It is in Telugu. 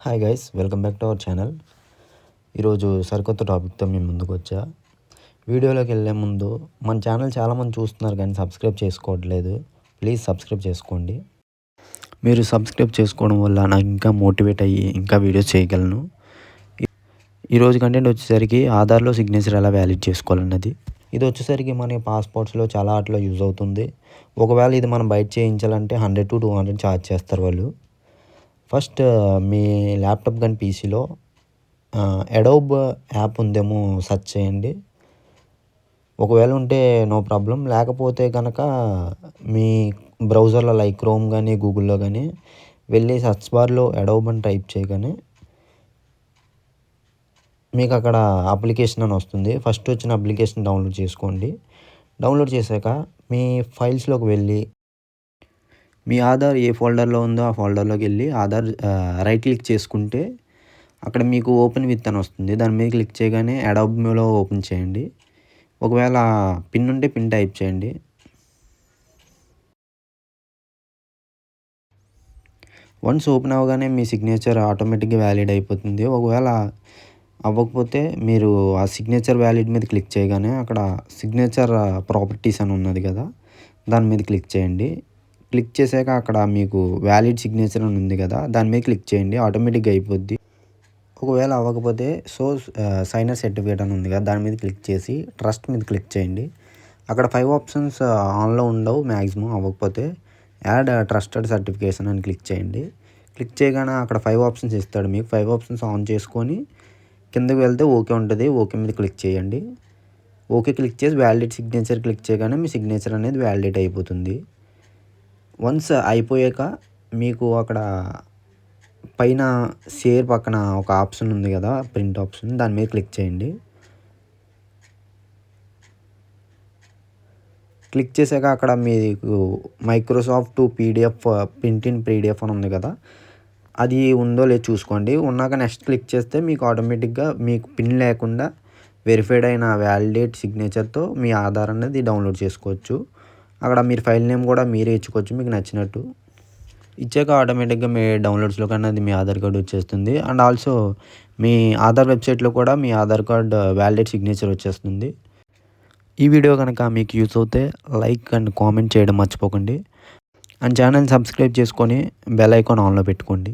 Hi guys, welcome back to our channel. ఈరోజు సరికొత్త టాపిక్తో మేము ముందుకు వచ్చా. వీడియోలోకి వెళ్ళే ముందు మన ఛానల్ చాలామంది చూస్తున్నారు కానీ సబ్స్క్రైబ్ చేసుకోవట్లేదు. ప్లీజ్ సబ్స్క్రైబ్ చేసుకోండి. మీరు సబ్స్క్రైబ్ చేసుకోవడం వల్ల నాకు ఇంకా మోటివేట్ అయ్యి ఇంకా వీడియోస్ చేయగలను. ఈరోజు కంటెంట్ వచ్చేసరికి ఆధార్లో సిగ్నేచర్ ఎలా వ్యాలిడ్ చేసుకోవాలన్నది. ఇది వచ్చేసరికి మన పాస్పోర్ట్స్లో చాలా వాటిలో యూజ్ అవుతుంది. ఒకవేళ ఇది మనం బయట చేయించాలంటే 100 to 200 ఛార్జ్ చేస్తారు వాళ్ళు. ఫస్ట్ మీ ల్యాప్టాప్ కానీ పీసీలో అడోబ్ యాప్ ఉందేమో సెర్చ్ చేయండి. ఒకవేళ ఉంటే నో ప్రాబ్లం, లేకపోతే కనుక మీ బ్రౌజర్లో లైక్ క్రోమ్ కానీ గూగుల్లో కానీ వెళ్ళి సెర్చ్ బార్లో అడోబ్ అని టైప్ చేయగానే మీకు అక్కడ అప్లికేషన్ అని వస్తుంది. ఫస్ట్ వచ్చిన అప్లికేషన్ డౌన్లోడ్ చేసుకోండి. డౌన్లోడ్ చేశాక మీ ఫైల్స్లోకి వెళ్ళి మీ ఆధార్ ఏ ఫోల్డర్లో ఉందో ఆ ఫోల్డర్లోకి వెళ్ళి ఆధార్ రైట్ క్లిక్ చేసుకుంటే అక్కడ మీకు ఓపెన్ విత్ అని వస్తుంది. దాని మీద క్లిక్ చేయగానే అడోబ్లో ఓపెన్ చేయండి. ఒకవేళ పిన్ ఉంటే పిన్ టైప్ చేయండి. వన్స్ ఓపెన్ అవ్వగానే మీ సిగ్నేచర్ ఆటోమేటిక్గా వ్యాలిడ్ అయిపోతుంది. ఒకవేళ అవ్వకపోతే మీరు ఆ సిగ్నేచర్ వ్యాలిడ్ మీద క్లిక్ చేయగానే అక్కడ సిగ్నేచర్ ప్రాపర్టీస్ అని ఉన్నది కదా, దాని మీద క్లిక్ చేయండి. క్లిక్ చేశాక అక్కడ మీకు వ్యాలిడ్ సిగ్నేచర్ అని ఉంది కదా, దాని మీద క్లిక్ చేయండి. ఆటోమేటిక్గా అయిపోద్ది. ఒకవేళ అవ్వకపోతే సైనర్ సర్టిఫికేట్ అని ఉంది కదా, దాని మీద క్లిక్ చేసి ట్రస్ట్ మీద క్లిక్ చేయండి. అక్కడ 5 ఆప్షన్స్ ఆన్లో ఉండవు మ్యాక్సిమం. అవ్వకపోతే యాడ్ ట్రస్టెడ్ సర్టిఫికేషన్ అని క్లిక్ చేయండి. క్లిక్ చేయగానే అక్కడ 5 ఆప్షన్స్ ఇస్తాడు. మీకు 5 ఆప్షన్స్ ఆన్ చేసుకొని కిందకి వెళ్తే ఓకే ఉంటుంది. ఓకే మీద క్లిక్ చేయండి. ఓకే క్లిక్ చేసి వ్యాలిడ్ సిగ్నేచర్ క్లిక్ చేయగానే మీ సిగ్నేచర్ అనేది వ్యాలిడేట్ అయిపోతుంది. వన్స్ అయిపోయాక మీకు అక్కడ పైన షేర్ పక్కన ఒక ఆప్షన్ ఉంది కదా, ప్రింట్ ఆప్షన్, దాని మీద క్లిక్ చేయండి. క్లిక్ చేశాక అక్కడ మీకు Microsoft PDF print in PDF అని ఉంది కదా, అది ఉందో లేదో చూసుకోండి. ఉన్నాక నెక్స్ట్ క్లిక్ చేస్తే మీకు ఆటోమేటిక్గా మీకు పిన్ లేకుండా వెరిఫైడ్ అయిన వ్యాలిడేట్ సిగ్నేచర్తో మీ ఆధార్ అనేది డౌన్లోడ్ చేసుకోవచ్చు. అక్కడ మీరు ఫైల్ నేమ్ కూడా మీరే ఇచ్చుకోవచ్చు మీకు నచ్చినట్టు. ఇచ్చాక ఆటోమేటిక్గా మీ డౌన్లోడ్స్లో కన్నా అది మీ ఆధార్ కార్డు వచ్చేస్తుంది. అండ్ ఆల్సో మీ ఆధార్ వెబ్సైట్లో కూడా మీ ఆధార్ కార్డ్ వ్యాలిడేట్ సిగ్నేచర్ వచ్చేస్తుంది. ఈ వీడియో కనుక మీకు యూస్ అవుతే లైక్ అండ్ కామెంట్ చేయడం మర్చిపోకండి. అండ్ ఛానల్ సబ్స్క్రైబ్ చేసుకొని బెల్ ఐకాన్ ఆన్లో పెట్టుకోండి.